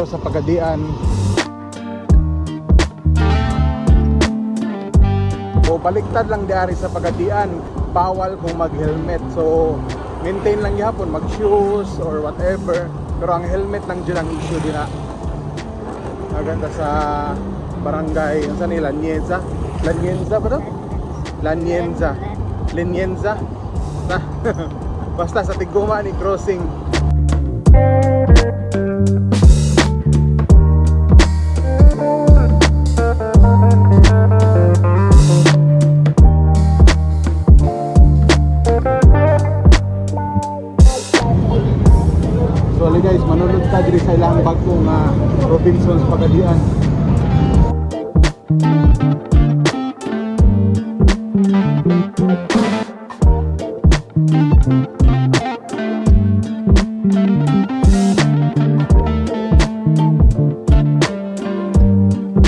dito sa Pagadian. So baliktad lang diari sa Pagadian, bawal kung mag-helmet. So maintain lang gihapon mag-shoes or whatever. Pero ang helmet lang dyan ang issue din na. Maganda sa barangay, ano sa nila? Lanienza? Lanienza ba ito? Lanienza. Lanienza? Basta sa Tiguma ni crossing. So guys, manunod ta diri sa ilang bagong Robinsons Pagadian.